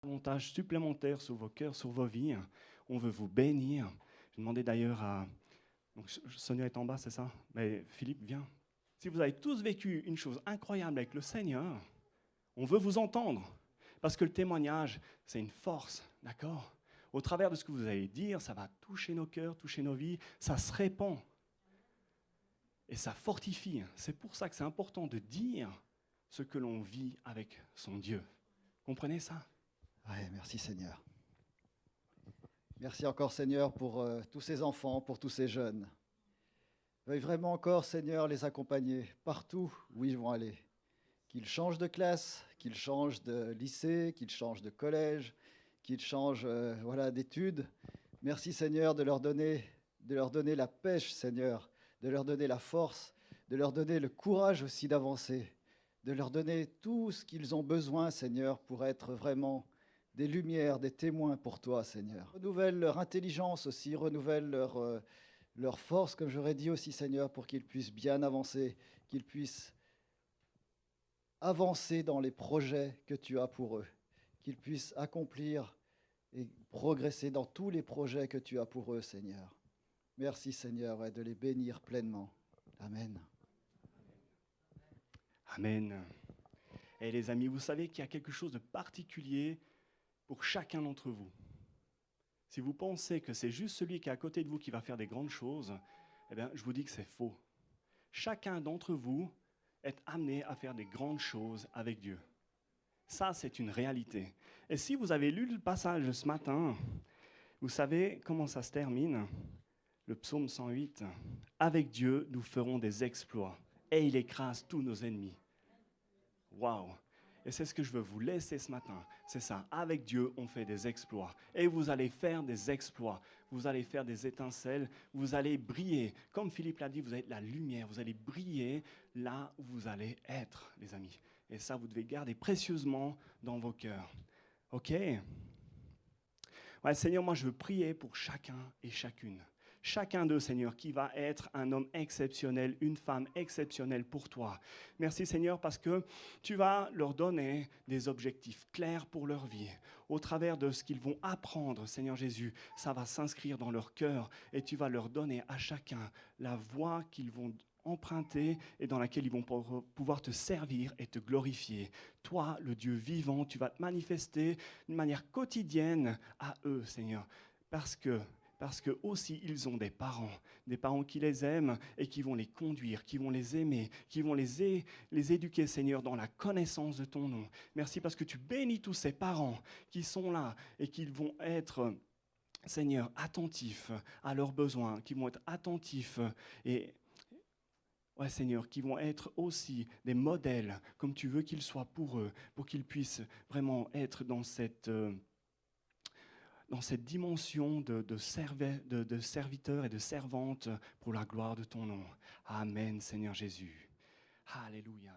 avantages supplémentaires sur vos cœurs, sur vos vies. On veut vous bénir. J'ai demandé d'ailleurs à... Donc, Sonia est en bas, c'est ça? Mais Philippe, viens. Si vous avez tous vécu une chose incroyable avec le Seigneur, on veut vous entendre. Parce que le témoignage, c'est une force, d'accord? Au travers de ce que vous allez dire, ça va toucher nos cœurs, toucher nos vies, ça se répand. Et ça fortifie. C'est pour ça que c'est important de dire ce que l'on vit avec son Dieu. Comprenez ça? Oui, merci Seigneur. Merci encore Seigneur pour tous ces enfants, pour tous ces jeunes. Veuille vraiment encore Seigneur les accompagner partout où ils vont aller. Qu'ils changent de classe, qu'ils changent de lycée, qu'ils changent de collège, qu'ils changent d'études. Merci Seigneur de leur donner la pêche Seigneur, de leur donner la force, de leur donner le courage aussi d'avancer, de leur donner tout ce qu'ils ont besoin Seigneur pour être vraiment des lumières, des témoins pour toi Seigneur. Renouvelle leur intelligence aussi, renouvelle leur force comme j'aurais dit aussi Seigneur pour qu'ils puissent bien avancer, qu'ils puissent avancer dans les projets que tu as pour eux, qu'ils puissent accomplir et progresser dans tous les projets que tu as pour eux, Seigneur. Merci, Seigneur, et de les bénir pleinement. Amen. Amen. Et les amis, vous savez qu'il y a quelque chose de particulier pour chacun d'entre vous. Si vous pensez que c'est juste celui qui est à côté de vous qui va faire des grandes choses, eh bien, je vous dis que c'est faux. Chacun d'entre vous est amené à faire des grandes choses avec Dieu. Ça, c'est une réalité. Et si vous avez lu le passage ce matin, vous savez comment ça se termine? Le psaume 108. Avec Dieu, nous ferons des exploits et il écrase tous nos ennemis. Waouh! Et c'est ce que je veux vous laisser ce matin. C'est ça. Avec Dieu, on fait des exploits. Et vous allez faire des exploits. Vous allez faire des étincelles. Vous allez briller. Comme Philippe l'a dit, vous êtes la lumière. Vous allez briller là où vous allez être, les amis. Et ça, vous devez garder précieusement dans vos cœurs. OK? Ouais, Seigneur, moi, je veux prier pour chacun et chacune. Chacun d'eux, Seigneur, qui va être un homme exceptionnel, une femme exceptionnelle pour toi. Merci, Seigneur, parce que tu vas leur donner des objectifs clairs pour leur vie. Au travers de ce qu'ils vont apprendre, Seigneur Jésus, ça va s'inscrire dans leur cœur et tu vas leur donner à chacun la voie qu'ils vont emprunter et dans laquelle ils vont pouvoir te servir et te glorifier. Toi, le Dieu vivant, tu vas te manifester d'une manière quotidienne à eux, Seigneur, parce que aussi ils ont des parents qui les aiment et qui vont les conduire, qui vont les aimer, qui vont les éduquer, Seigneur, dans la connaissance de ton nom. Merci parce que tu bénis tous ces parents qui sont là et qui vont être, Seigneur, attentifs à leurs besoins, qui vont être attentifs et ouais, Seigneur, qui vont être aussi des modèles comme tu veux qu'ils soient pour eux, pour qu'ils puissent vraiment être dans cette dimension de serviteur et de servante pour la gloire de ton nom. Amen, Seigneur Jésus. Alléluia.